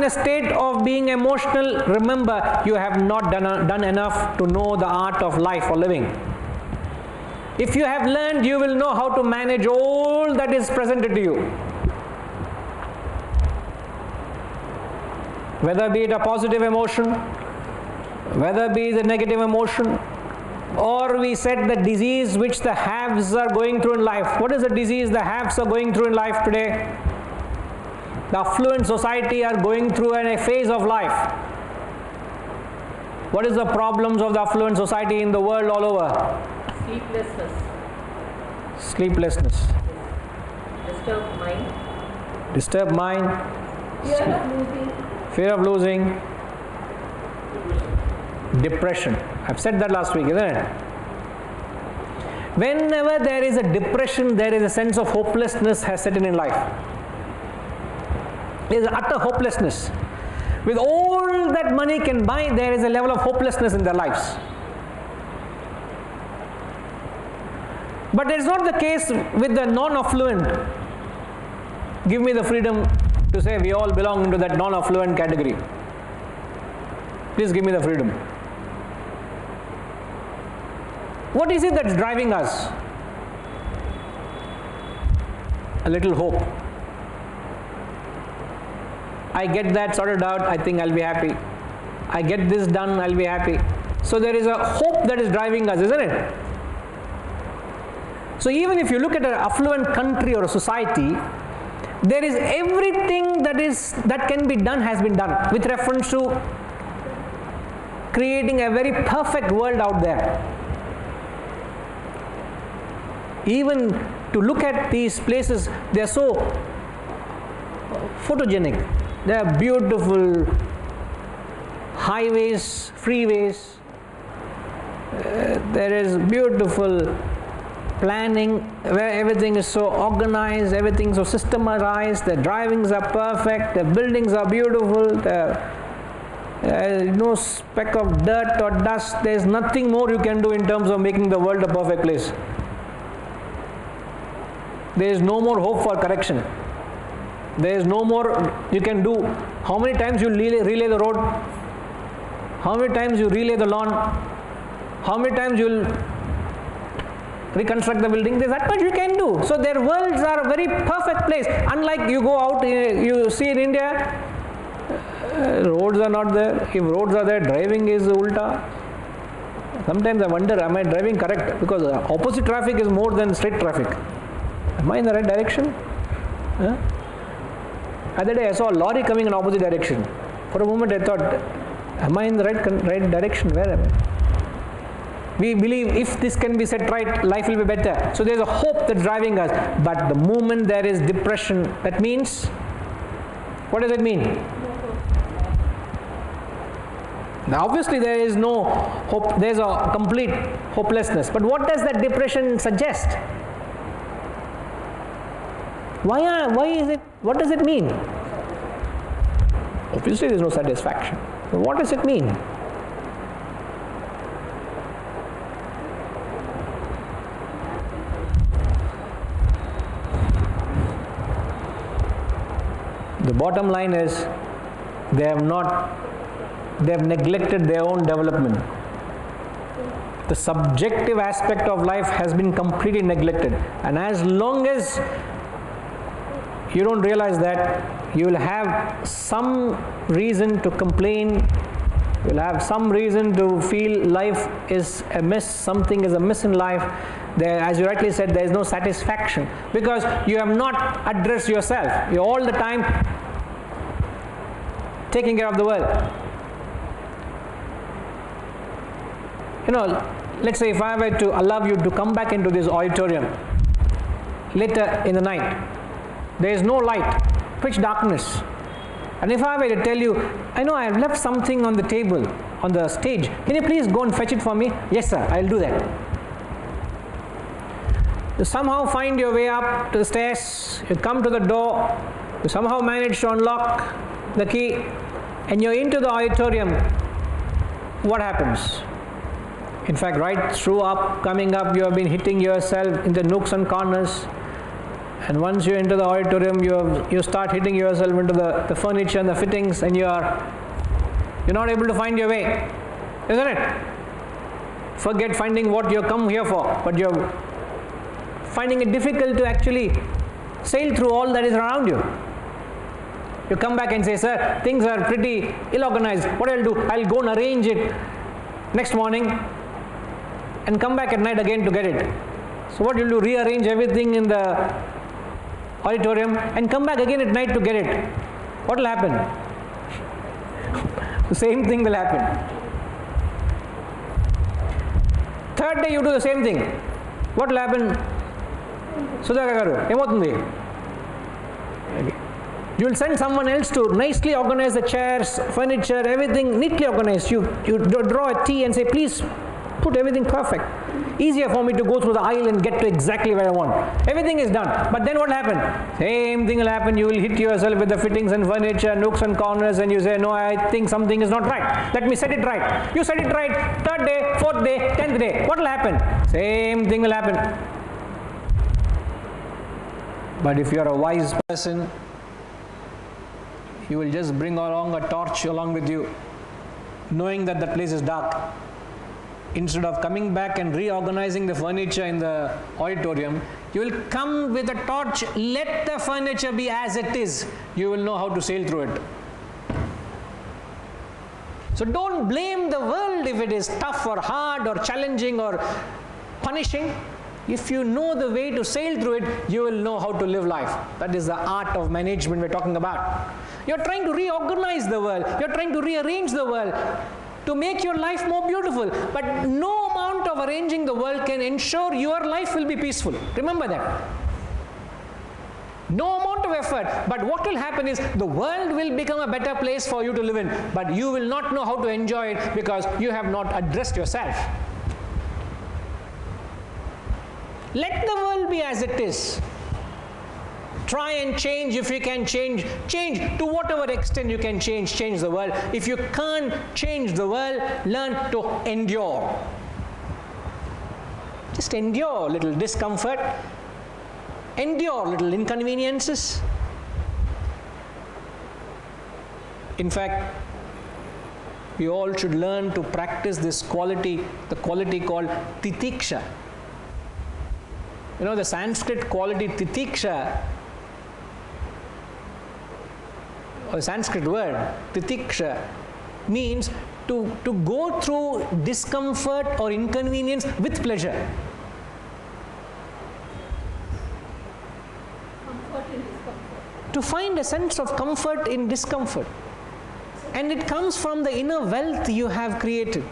in a state of being emotional, remember, you have not done enough to know the art of life or living. If you have learned, you will know how to manage all that is presented to you. Whether be it a positive emotion, whether be it a negative emotion, or we said the disease which the haves are going through in life. What is the disease the haves are going through in life today? The affluent society are going through a phase of life. What is the problems of the affluent society in the world all over? Sleeplessness. Sleeplessness. Disturbed mind. Disturbed mind. Fear of losing. Fear of losing. Depression. I've said that last week, isn't it? Whenever there is a depression, there is a sense of hopelessness has set in life. There is utter hopelessness. With all that money can buy, there is a level of hopelessness in their lives. But it is not the case with the non-affluent. Give me the freedom to say we all belong into that non-affluent category. Please give me the freedom. What is it that's driving us? A little hope. I get that sorted out, I think I'll be happy. I get this done, I'll be happy. So there is a hope that is driving us, isn't it? So even if you look at an affluent country or a society, there is everything that can be done has been done with reference to creating a very perfect world out there. Even to look at these places, they are so photogenic. They are beautiful highways, freeways. There is beautiful planning where everything is so organized, everything is so systematized, the drivings are perfect, the buildings are beautiful, there is no speck of dirt or dust. There is nothing more you can do in terms of making the world a perfect place. There is no more hope for correction. There is no more you can do. How many times you relay the road? How many times you relay the lawn? How many times you will reconstruct the building? There's that much you can do. So their worlds are a very perfect place. Unlike you go out, you see in India, roads are not there. If roads are there, driving is ulta. Sometimes I wonder, am I driving correct? Because opposite traffic is more than straight traffic. Am I in the right direction? Huh? Other day I saw a lorry coming in opposite direction. For a moment I thought, am I in the right direction? Where am I? We believe if this can be set right, life will be better. So there is a hope that's driving us. But the moment there is depression, that means, what does it mean? Now obviously there is no hope, there is a complete hopelessness. But what does that depression suggest? Why is it? What does it mean? Obviously there is no satisfaction. So what does it mean? The bottom line is they have neglected their own development. The subjective aspect of life has been completely neglected, and as long as you don't realize that, you will have some reason to complain, you will have some reason to feel life is amiss, something is amiss in life. There, as you rightly said, there is no satisfaction because you have not addressed yourself. You're all the time taking care of the world. You know, let's say if I were to allow you to come back into this auditorium later in the night, there is no light, pitch darkness. And if I were to tell you, I know I have left something on the table, on the stage, can you please go and fetch it for me? Yes sir, I'll do that. You somehow find your way up to the stairs, you come to the door, you somehow manage to unlock the key, and you're into the auditorium. What happens? In fact, right through coming up, you have been hitting yourself in the nooks and corners. And once you enter the auditorium, you start hitting yourself into the furniture and the fittings, and you're not able to find your way, isn't it? Forget finding what you come here for, but you're finding it difficult to actually sail through all that is around you. You come back and say, sir, things are pretty ill-organized. What I'll do, I'll go and arrange it next morning and come back at night again to get it. So what you'll do, rearrange everything in the auditorium and come back again at night to get it. What will happen? The same thing will happen. Third day you do the same thing. What will happen? Sudhaka garu, emotundi. You will send someone else to nicely organize the chairs, furniture, everything neatly organized. You draw a T and say, please put everything perfect. Easier for me to go through the aisle and get to exactly where I want. Everything is done. But then what happened? Same thing will happen. You will hit yourself with the fittings and furniture, nooks and corners, and you say, no, I think something is not right. Let me set it right. You set it right. Third day, fourth day, 10th day. What will happen? Same thing will happen. But if you are a wise person, you will just bring along a torch along with you, knowing that the place is dark. Instead of coming back and reorganizing the furniture in the auditorium, you will come with a torch, let the furniture be as it is. You will know how to sail through it. So don't blame the world if it is tough or hard or challenging or punishing. If you know the way to sail through it, you will know how to live life. That is the art of management we're talking about. You're trying to reorganize the world. You're trying to rearrange the world to make your life more beautiful. But no amount of arranging the world can ensure your life will be peaceful. Remember that. No amount of effort. But what will happen is the world will become a better place for you to live in. But you will not know how to enjoy it because you have not addressed yourself. Let the world be as it is. Try and change if you can change. Change to whatever extent you can change the world. If you can't change the world, learn to endure. Just endure little discomfort. Endure little inconveniences. In fact, we all should learn to practice this quality, the quality called titiksha. You know, the Sanskrit quality titiksha, or the Sanskrit word titiksha, means to go through discomfort or inconvenience with pleasure. Comfort in discomfort. To find a sense of comfort in discomfort. And it comes from the inner wealth you have created.